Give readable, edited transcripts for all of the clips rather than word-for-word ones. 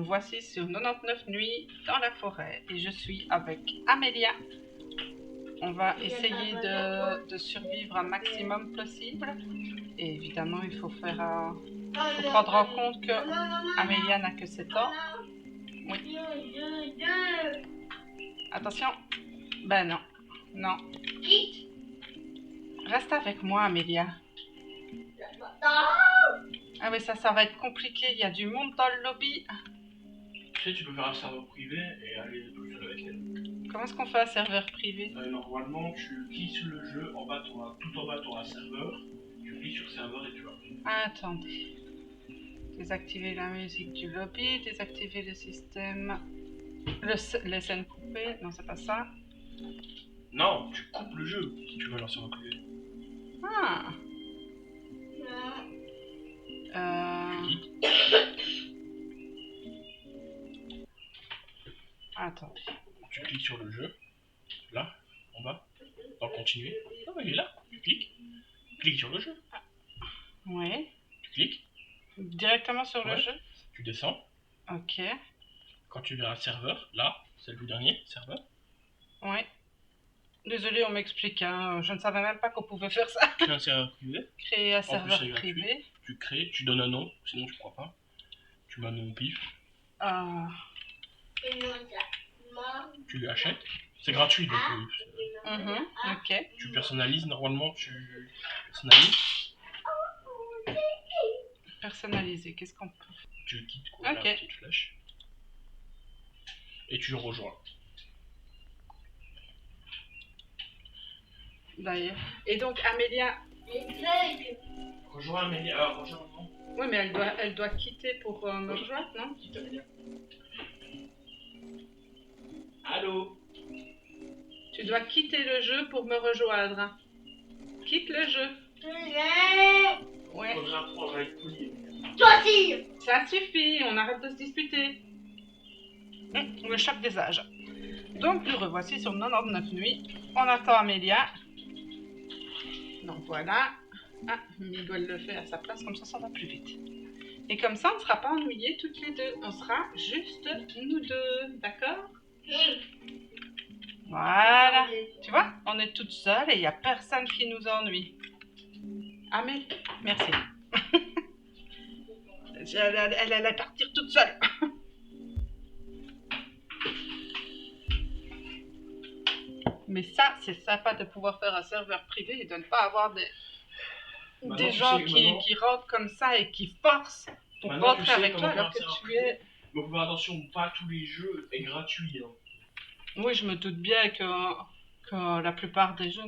revoici sur 99 nuits dans la forêt et je suis avec Amélia. On va essayer de survivre un maximum possible. Et évidemment, il faut prendre en compte que Amélia n'a que 7 ans. Oui. Attention. Ben non. Non. Reste avec moi, Amélia. Ah mais ça va être compliqué. Il y a du monde dans le lobby. Tu sais, tu peux faire un serveur privé et aller tout seul avec elle. Comment est-ce qu'on fait un serveur privé? Normalement, tu cliques sur le jeu, tout en bas, tu auras un serveur. Tu cliques sur serveur et tu vas. Attendez. Désactiver la musique du lobby, désactiver le système. Les scènes coupées. Non, c'est pas ça. Non, tu coupes le jeu si tu veux un serveur privé. Ah. Attendez. Tu cliques sur le jeu, là, en bas, dans continuer. Ah, il est là, tu cliques. Clique sur le jeu. Oui. Tu cliques. Directement sur le jeu. Tu descends. Ok. Quand tu verras serveur, là, c'est le dernier serveur. Oui. Désolé, on m'explique, hein. Je ne savais même pas qu'on pouvait faire ça. Créer un serveur privé. Créer un serveur privé. Tu crées, tu donnes un nom, sinon tu crois pas. Tu mets un nom au pif. Tu achètes. C'est gratuit donc. Ok. Tu personnalises, normalement tu personnalises. Personnaliser, qu'est-ce qu'on peut? Tu quittes quoi, la petite flèche. Et tu le rejoins. D'ailleurs. Et donc Amélia. Rejoins Amélia. Rejoins. Oui, mais elle doit quitter pour me rejoindre, non? Allô? Tu dois quitter le jeu pour me rejoindre. Quitte le jeu. Ouais. Faudra apprendre à être poli. Toi aussi. Ça suffit, on arrête de se disputer. On échappe des âges. Donc nous revoici sur 99 nuits. On attend Amélia. Donc voilà. Ah, Miguel le fait à sa place, comme ça va plus vite. Et comme ça, on ne sera pas ennuyés toutes les deux. On sera juste nous deux, d'accord? Voilà. Tu vois, on est toutes seules et il n'y a personne qui nous ennuie. Amélie, merci. Elle allait partir toute seule. Mais ça, c'est sympa de pouvoir faire un serveur privé et de ne pas avoir des gens qui rentrent comme ça et qui forcent pour rentrer avec toi alors que tu es... Mais faut faire attention, pas tous les jeux est gratuit. Hein. Oui, je me doute bien que la plupart des jeux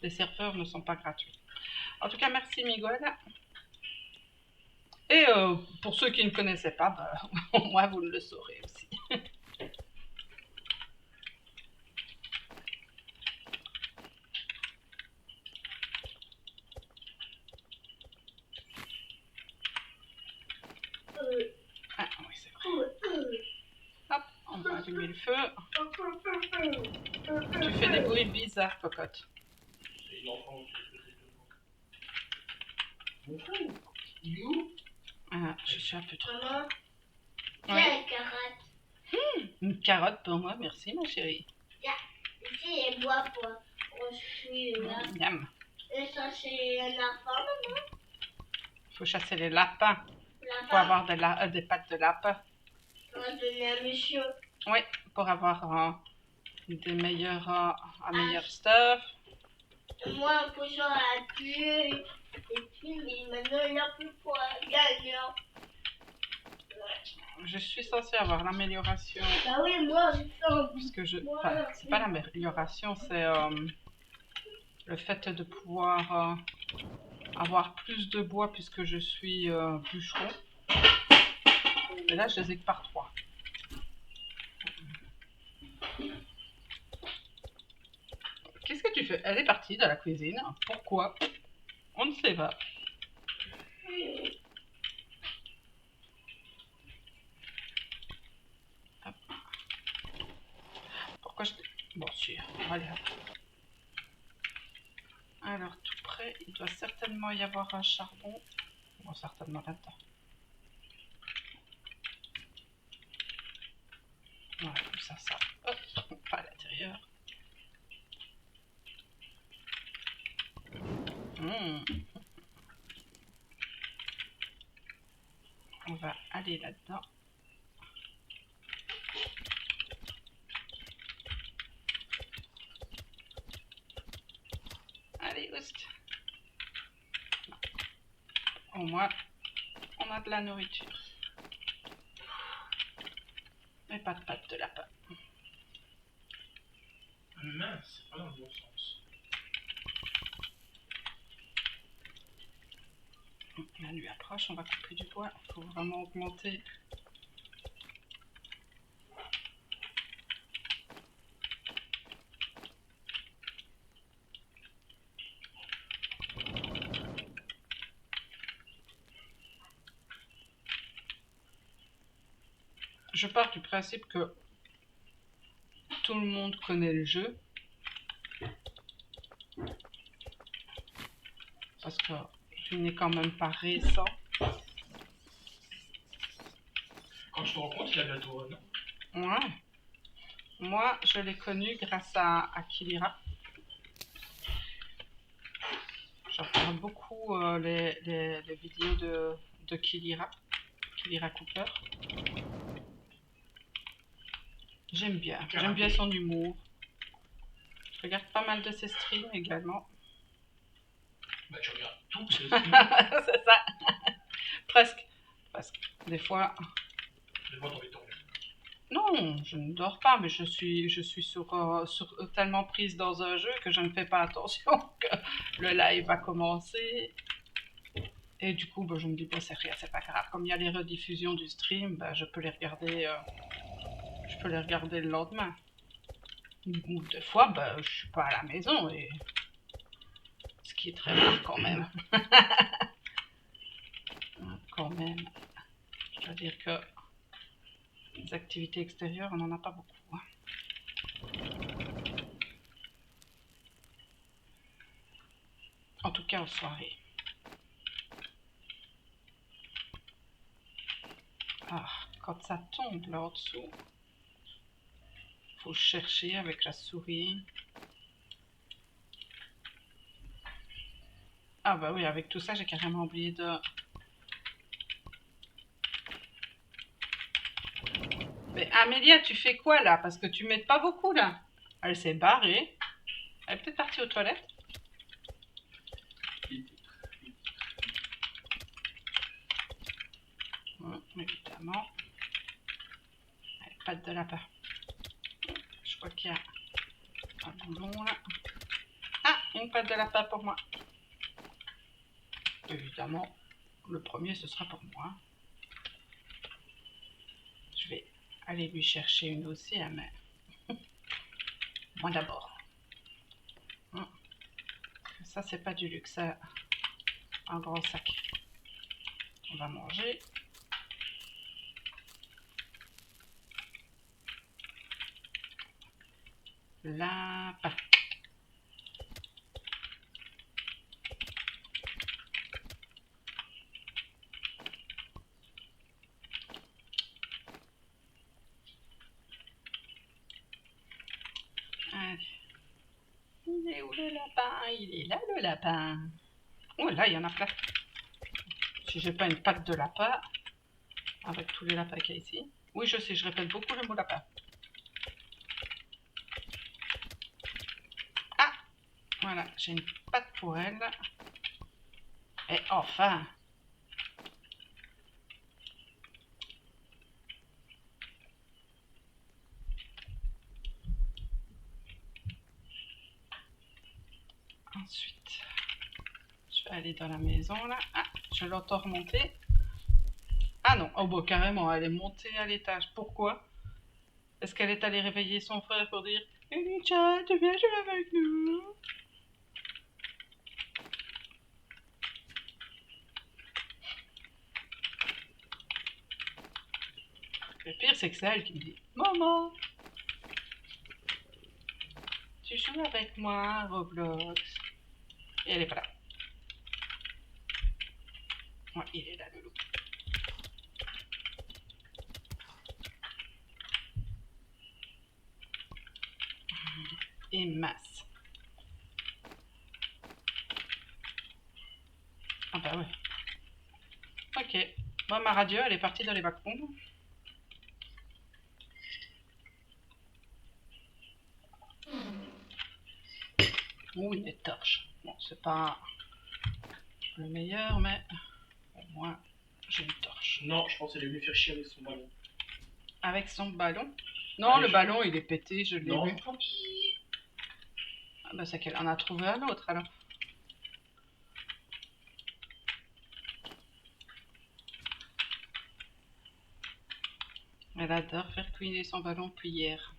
des serveurs ne sont pas gratuits. En tout cas, merci Miguel. Et pour ceux qui ne connaissaient pas, au moins vous le saurez aussi. Ah oui, c'est vrai. Hop, on va allumer le feu. Tu fais des bruits bizarres, cocotte. C'est l'enfant qui mon frère, il est où? Ah, je suis un peu trop. Maman, Ouais. une carotte. Une carotte pour moi, merci ma chérie. Ici, elle boit pour construire là. Miam. Et ça, c'est un lapin, maman. Faut chasser les lapins. Faut avoir des pattes de lapin. On va donner un monsieur. Oui, pour avoir un meilleur stuff. Moi, un poisson a tué. Et puis, mais maintenant, il n'a plus pour gagner. Je suis censée avoir l'amélioration. Bah oui, moi, Parce que enfin, c'est pas l'amélioration, c'est le fait de pouvoir avoir plus de bois puisque je suis bûcheron. Et là, je les ai que par 3. Qu'est-ce que tu fais? Elle est partie de la cuisine. Pourquoi? On ne sait pas. Hop. Pourquoi je... Bon, si, allez. Alors, tout près, il doit certainement y avoir un charbon. Bon, certainement là-dedans. On va aller là-dedans. Allez, oust. Au moins, on a de la nourriture. Mais pas de pâte de lapin. Mince, c'est pas dans le bon sens. La nuit approche, on va couper du bois. Il faut vraiment augmenter. Je pars du principe que tout le monde connaît le jeu. Parce que il n'est quand même pas récent. Quand je te rends compte, il a bientôt un an. Ouais. Moi, je l'ai connu grâce à Kilira. Je regarde beaucoup les vidéos de Kilira Cooper. J'aime bien son humour. Je regarde pas mal de ses streams également. Bah tu regardes tout, c'est C'est ça. Presque. Des fois. Des fois, t'as envie de dormir. Non, je ne dors pas, mais je suis tellement prise dans un jeu que je ne fais pas attention que le live va commencer. Et du coup, je me dis, bon, c'est rien, c'est pas grave. Comme il y a les rediffusions du stream, je peux les regarder le lendemain. Ou des fois, je suis pas à la maison, et ce qui est très rare quand même. Quand même. Je dois dire que les activités extérieures, on n'en a pas beaucoup. En tout cas, en soirée. Ah, quand ça tombe là en dessous, faut chercher avec la souris. Ah bah oui, avec tout ça, j'ai carrément oublié de... Mais Amélia, tu fais quoi là? Parce que tu m'aides pas beaucoup là. Elle s'est barrée. Elle est peut-être partie aux toilettes. Évidemment. Allez, pâte de lapin. Je crois qu'il y a un boulon là. Ah, une pâte de lapin pour moi. Évidemment, le premier ce sera pour moi. Je vais aller lui chercher une aussi, hein, mais moi d'abord. Ça c'est pas du luxe, ça, un grand sac. On va manger. Lapin. Allez. Il est où le lapin? Il est là le lapin. Oh là, il y en a plein. Si j'ai pas une pâte de lapin, avec tous les lapins qu'il y a ici. Oui, je sais, je répète beaucoup le mot lapin. Ah, voilà, j'ai une pâte pour elle. Et enfin. Ensuite, je vais aller dans la maison là. Ah, je l'entends remonter. Ah non, oh bon, carrément, elle est montée à l'étage. Pourquoi? Est-ce qu'elle est allée réveiller son frère pour dire Elia, tu viens jouer avec nous? Le pire, c'est que c'est elle qui me dit Maman, tu joues avec moi, Roblox? Et elle est pas là. Ouais, il est là, le loup. Et masse. bah ouais. Ok. Bon, ma radio, elle est partie dans les backroom. Oui, des torches. Bon, c'est pas le meilleur, mais au moins, j'ai une torche. Non, je pense qu'elle est venue faire chier avec son ballon. Avec son ballon? Non, Allez, le je- ballon, il est pété, je l'ai Non, vu. Ah bah, c'est qu'elle en a trouvé un autre, alors. Elle adore faire couiner son ballon depuis hier.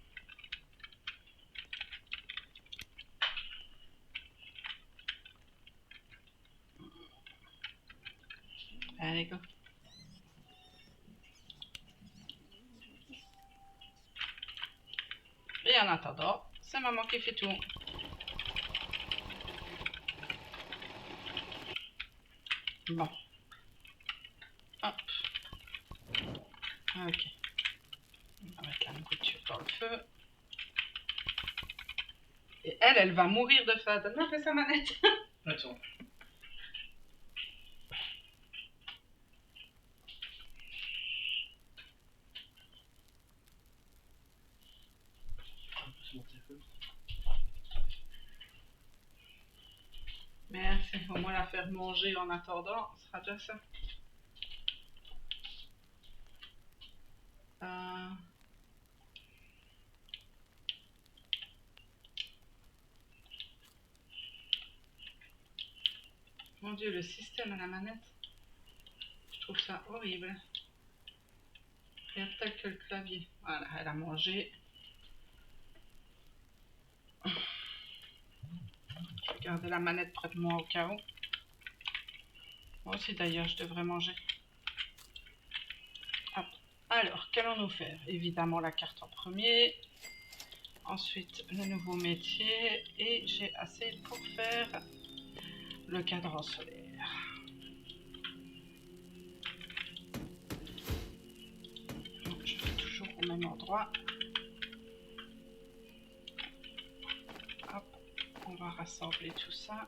Allez, go. Et en attendant, c'est maman qui fait tout. Bon. Hop. Ok. On va mettre la nourriture dans le feu. Et elle va mourir de faim. Donne-moi un peu sa manette. Attends. C'est mon téléphone. Merci. Au moins la faire manger en attendant, ce sera déjà ça. Mon Dieu, le système à la manette, je trouve ça horrible. Rien de tel que le clavier. Voilà, elle a mangé. Je vais garder la manette près de moi au cas où. Moi aussi d'ailleurs, je devrais manger. Hop. Alors, qu'allons-nous faire? Évidemment la carte en premier. Ensuite, le nouveau métier. Et j'ai assez pour faire le cadran solaire. Je fais toujours au même endroit. Hop, on va rassembler tout ça.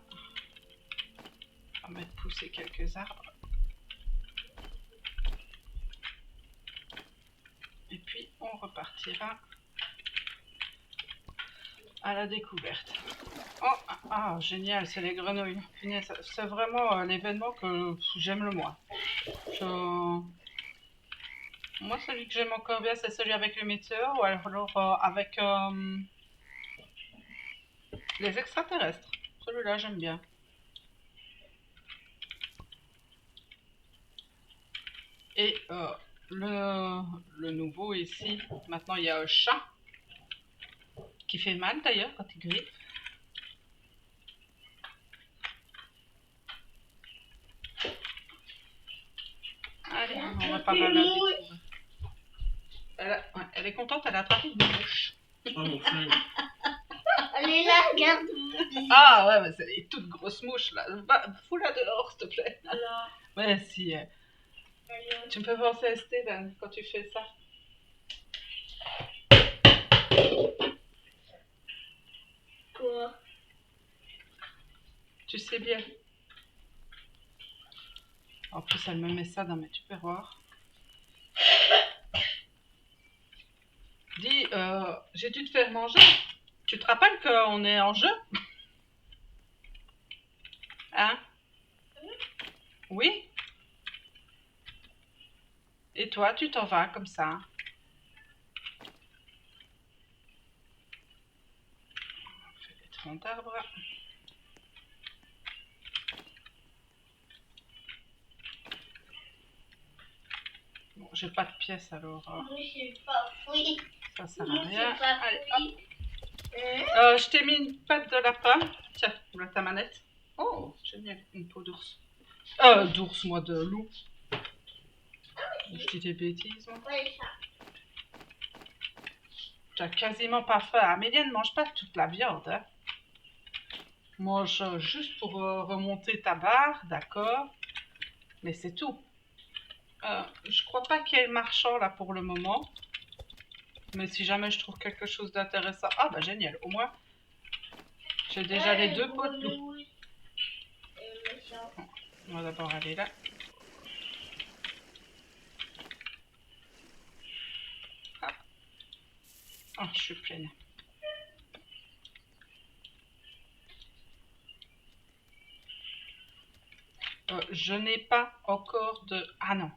On va mettre pousser quelques arbres. Et puis on repartira à la découverte. Oh, ah, génial, c'est les grenouilles. C'est vraiment l'événement que j'aime le moins. Moi, celui que j'aime encore bien, c'est celui avec les météores ou alors avec les extraterrestres. Celui-là, j'aime bien. Et le nouveau ici, maintenant il y a un chat qui fait mal d'ailleurs quand il griffe. Allez, on va pas mal la découvrir. Elle est contente, elle a attrapé une mouche. Oh mon flingue. Allez là, regarde. Ah ouais, mais c'est des toutes grosses mouches là. Fous-la dehors, s'il te plaît. Alors, Ouais, si. Tu me fais penser à Steven quand tu fais ça. quoi? Tu sais bien. En plus, elle me met ça dans mes tupperwares. Dis, j'ai dû te faire manger. Tu te rappelles qu'on est en jeu? Hein? Oui? Et toi, tu t'en vas comme ça? On fait des troncs d'arbres. Bon, j'ai pas de pièces alors. Oui, c'est pas fouille. Ça sert à Non, rien. c'est pas Allez, fouille. je t'ai mis une patte de lapin. Tiens, voilà ta manette. Oh, génial, une peau d'ours. D'ours, moi, de loup. Je dis des bêtises, moi. Ouais, ça. T'as quasiment pas faim. Amélie ne mange pas toute la viande. Hein. Mange juste pour remonter ta barre, d'accord. Mais c'est tout. Je crois pas qu'il y ait le marchand là pour le moment. Mais si jamais je trouve quelque chose d'intéressant. Ah bah génial, au moins. J'ai déjà les deux pots de loup. On va d'abord aller là. Hop. Oh, je suis pleine. Je n'ai pas encore de... Ah non.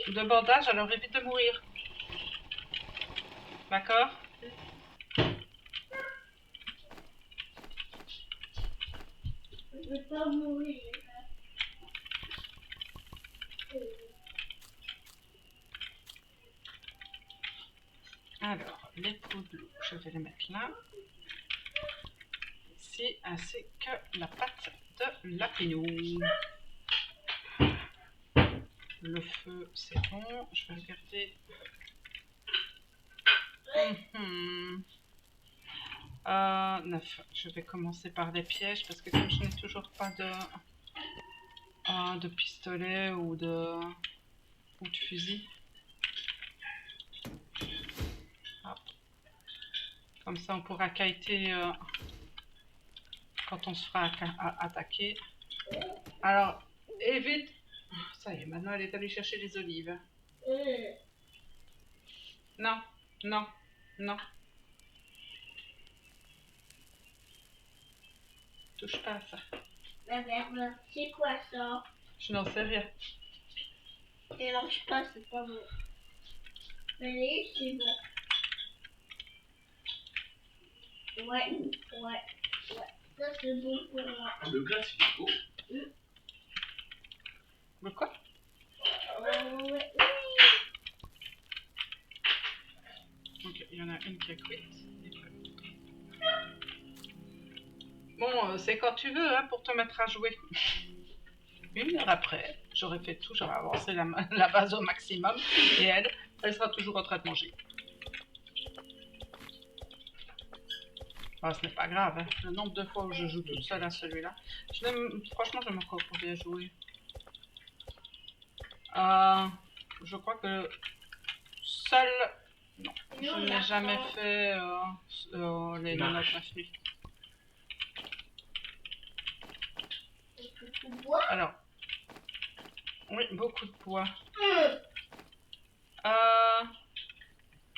De bordage, alors évite de mourir. D'accord? Je veux pas mourir. Alors, les pots de l'eau, je vais les mettre là. Ici, ainsi que la pâte de lapinou. Le feu, c'est bon. Je vais regarder. 9. Je vais commencer par les pièges parce que comme je n'ai toujours pas de pistolet ou de fusil. Hop. Comme ça, on pourra kiter quand on se fera attaquer. Alors, évite. Ça y est, maintenant elle est allée chercher les olives. Non, non, non. Touche pas à ça. La verbe, c'est quoi ça? Je n'en sais rien. Mélange pas, c'est pas bon. Allez, c'est bon. Ouais. Ça, c'est bon pour moi. Le glace, il est beau. Le quoi? Ouais. Ok, il y en a une qui est cuite. Bon, c'est quand tu veux hein, pour te mettre à jouer. 1 heure après, j'aurais fait tout, j'aurais avancé la base au maximum. Et elle sera toujours en train de manger. Ce n'est pas grave, hein. Le nombre de fois où je joue toute seule à celui-là. Franchement, j'aime encore bien jouer. Je crois que seul... Non, je n'ai jamais fait les 99 nuits. Alors, oui, beaucoup de poids.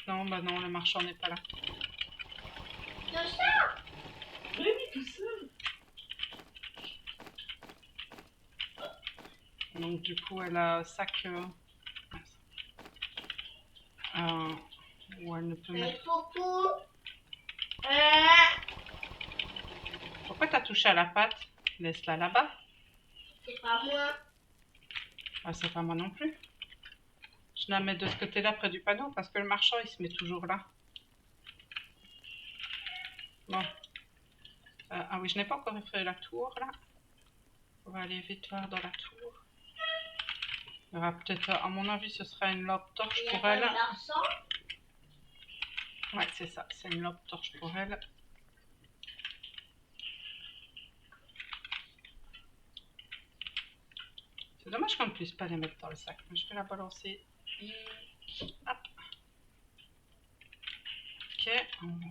Non, bah non, le marchand n'est pas là. Oui, tout seul. Donc du coup, elle a un sac où elle ne peut mettre... Pourquoi t'as touché à la pâte? Laisse-la là-bas. C'est pas moi. Ah, c'est pas moi non plus. Je la mets de ce côté-là près du panneau parce que le marchand il se met toujours là. Bon. Ah oui, je n'ai pas encore fait la tour là. On va aller vite voir dans la tour. Il y aura peut-être, à mon avis, ce sera une lampe torche pour elle. Ouais, c'est ça, c'est une lampe torche pour elle. C'est dommage qu'on ne puisse pas les mettre dans le sac. Mais je vais la balancer. Hop. Ok, on va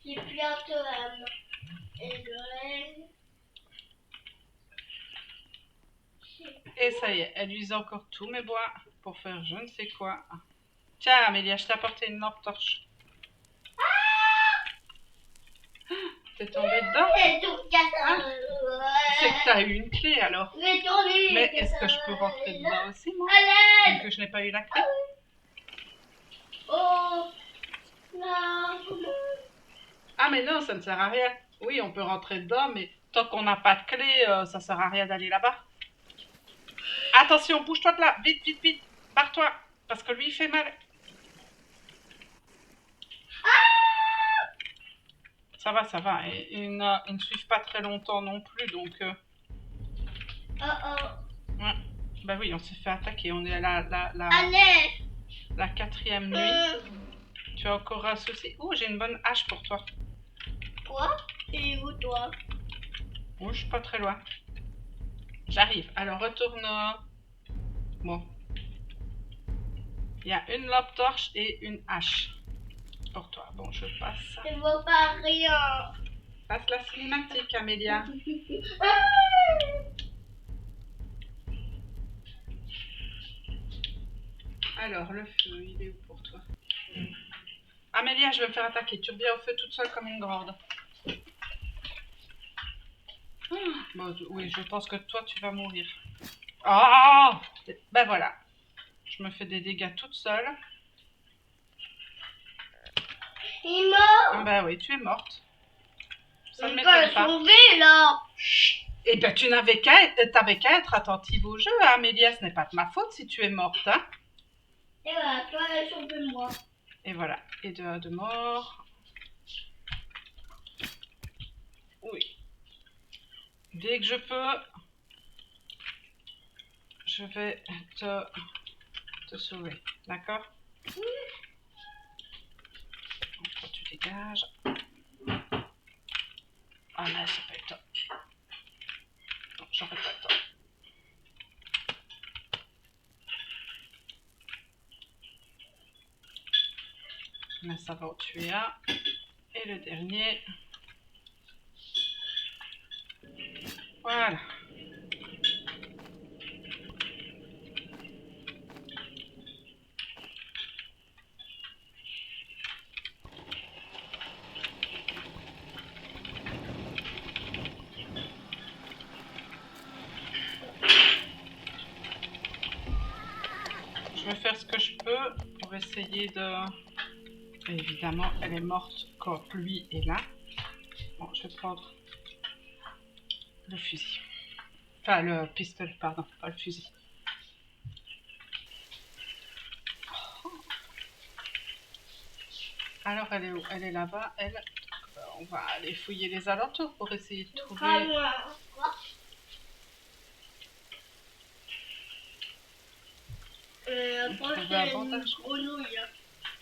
Les plantes et ça y est, elle use encore tous mes bois pour faire je ne sais quoi. Tiens, Amélia, je t'ai apporté une lampe torche. T'es tombée dedans? C'est que t'as eu une clé alors. Mais est-ce que je peux rentrer dedans aussi, moi? Vu que je n'ai pas eu la clé. Ah mais non, ça ne sert à rien. Oui, on peut rentrer dedans, mais tant qu'on n'a pas de clé, ça sert à rien d'aller là-bas. Attention, bouge-toi de là, vite, vite, vite, barre-toi, parce que lui il fait mal. Ça va, et ils ne suivent pas très longtemps non plus, donc... Ouais. Bah oui, on s'est fait attaquer, on est à la 4e nuit. Tu as encore un souci? Oh, j'ai une bonne hache pour toi. Quoi? Et où toi? Oh, je suis pas très loin. J'arrive. Alors, retourne. Bon. Il y a une lampe torche et une hache. Pour toi. Bon, je passe. Je vois pas rien. Passe la cinématique, Amélia. Alors, le feu, il est où pour toi? Amélia, je vais me faire attaquer. Tu reviens au feu toute seule comme une grande. Bon, oui, je pense que toi, tu vas mourir. Oh! Ben voilà. Je me fais des dégâts toute seule. Il est mort. Ben oui, tu es morte. Ça ne On va m'étonne pas. sauver là. Chut. Eh ben, tu n'avais qu'à être attentive au jeu, hein, Amélia. Ce n'est pas de ma faute si tu es morte, hein. Et voilà, toi, sauve-moi. Et voilà. Et de mort. Oui. Dès que je peux, je vais te sauver. D'accord? Donc, toi, tu dégages. Ah là, j'ai pas le temps. Non, j'aurai pas le temps. Là, ça va en tuer un. Et le dernier. Voilà. Je vais faire ce que je peux pour essayer de... Évidemment, elle est morte quand lui est là. Bon, je vais prendre le fusil. Enfin, le pistolet, pardon, pas le fusil. Alors, elle est où? Elle est là-bas, elle. On va aller fouiller les alentours pour essayer de trouver... Approche un les bandage. grenouilles.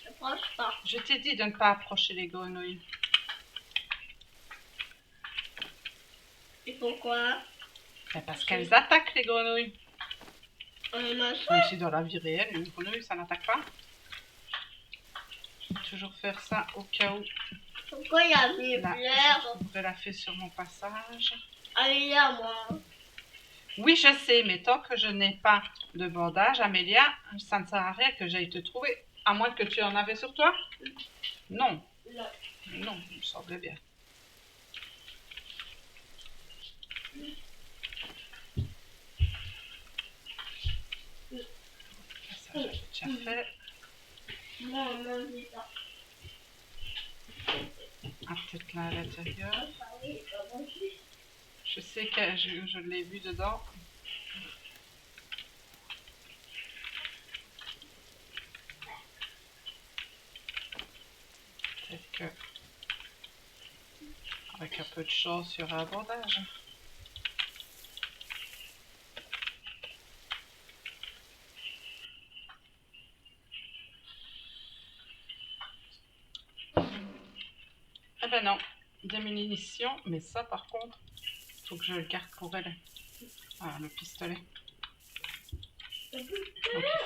Approche pas. Je t'ai dit de ne pas approcher les grenouilles. Et pourquoi? Ben parce qu'elles attaquent les grenouilles. On est machin. Même si dans la vie réelle, une grenouille, ça n'attaque pas. Je vais toujours faire ça au cas où. Pourquoi il y a des Là, fleurs? je la fais sur mon passage. Allez là, moi. Oui, je sais, mais tant que je n'ai pas de bandage, Amélia, ça ne sert à rien que j'aille te trouver. À moins que tu en avais sur toi? Non. Là. Non, il me semblait bien. Ça, j'ai déjà fait. Non, non, dis pas. Ah, peut-être là à l'intérieur. Ah oui, pas manger. Je sais que je l'ai vu dedans. Peut-être que, avec un peu de chance, il y aura un bandage. Eh ben non, des munitions, mais ça par contre, il faut que je le garde pour elle. Voilà, le pistolet. Donc il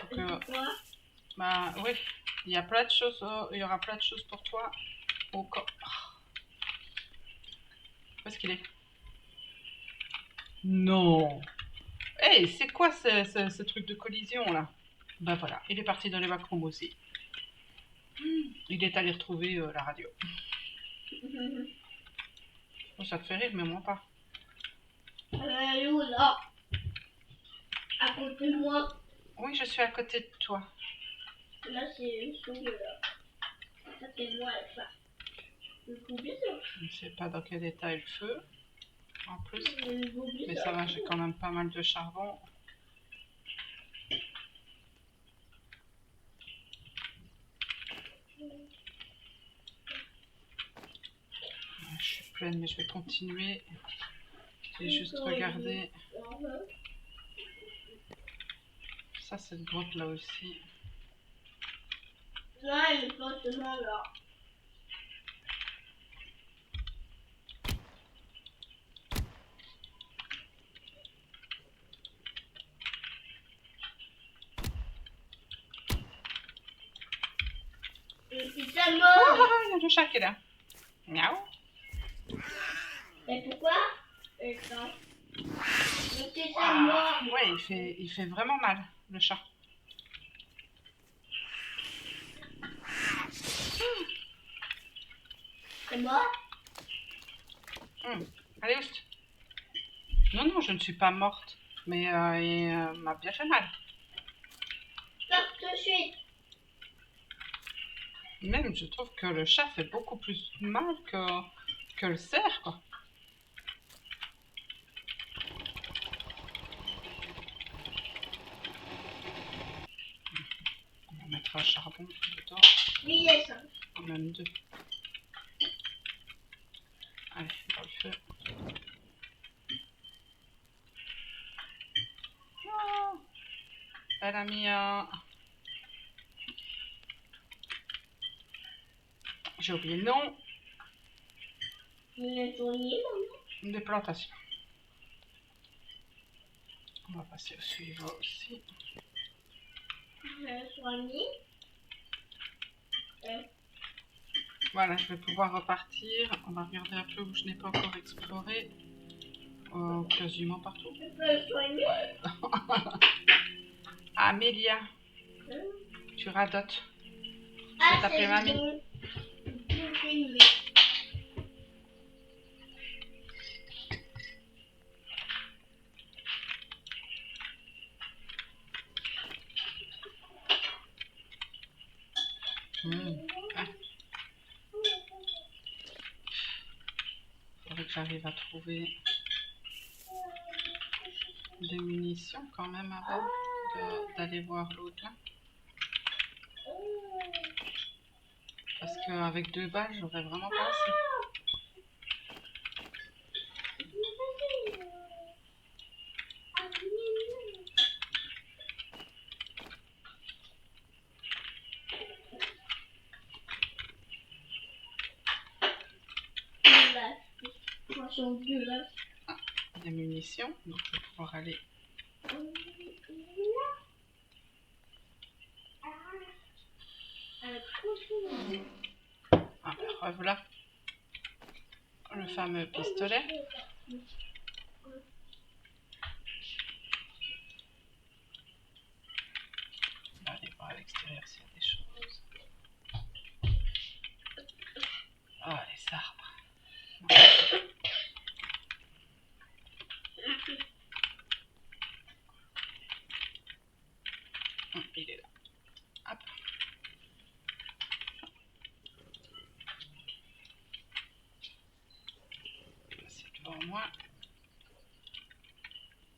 faut que... Pourquoi? Bah oui, il y a plein de choses, il y aura plein de choses pour toi au corps. Où est-ce qu'il est? Non. Hey, c'est quoi ce truc de collision là? Ben voilà, il est parti dans les backrooms aussi. Il est allé retrouver la radio. Oh, ça te fait rire, mais moi pas. Elle est où là? À côté de moi. Oui, je suis à côté de toi. Là, c'est sous là. Ça, c'est moi, ça. Le boubier, Je ne sais pas dans quel état est le feu. En plus. le boubier, Mais ça va, j'ai quand même pas mal de charbon. Je suis pleine, mais je vais continuer. J'ai juste regardé. Ça, cette grotte là aussi. Non, elle est pas seulement là. le chat qui est là. Miaou. Mais pourquoi? Attends. Mais c'est ça, moi. Ouais, il fait vraiment mal, le chat. C'est moi? Allez, Oust. Non, non, je ne suis pas morte. Mais il m'a bien fait mal. Stop tout de suite. Même, je trouve que le chat fait beaucoup plus mal que le cerf, quoi. On va mettre un charbon dedans. Oui, c'est ça. Même deux. Allez, dans le feu. Oh, elle a mis un... J'ai oublié le nom. Une journée, Des plantations. On va passer au suivant aussi. une journée. Voilà, je vais pouvoir repartir. On va regarder un peu où je n'ai pas encore exploré. Quasiment partout. Je peux soigner. Amélia, tu radotes. Ah, T'as pris mamie. bon. Ah. Faudrait que j'arrive à trouver des munitions quand même avant d'aller voir l'autre là. Parce qu'avec 2 balles, j'aurais vraiment pas assez. Poisson dégueulasse. Des munitions, donc je vais pouvoir aller. Ah, voilà le fameux pistolet. On va aller voir à l'extérieur s'il y a des choses. Ah, les arbres. Il est là. Hop. C'est devant moi.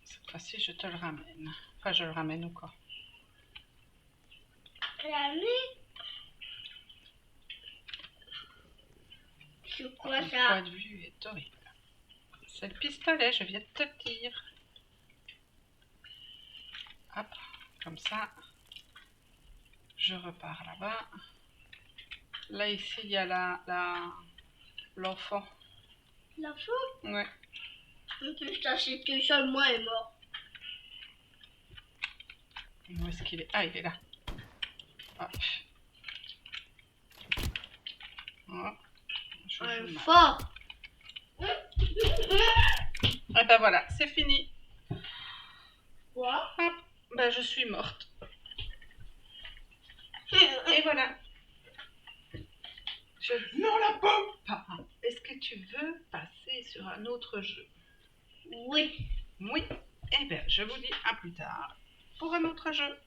Cette fois-ci, je te le ramène. Enfin, je le ramène ou quoi? La nuit. C'est quoi Le ça? point de vue est horrible. C'est le pistolet, je viens de te dire. Hop, comme ça. Je repars là-bas. Là, ici, il y a l'enfant. L'enfant? Ouais. Putain, c'est que seul moi est mort. Où est-ce qu'il est? Ah, il est là. Hop. Voilà. Je joue mal. Fort. Et ben voilà, c'est fini. Quoi? Hop. Ben, je suis morte. Et voilà. Non, la pomme! Papa, est-ce que tu veux passer sur un autre jeu? Oui. Oui. Eh bien, je vous dis à plus tard pour un autre jeu.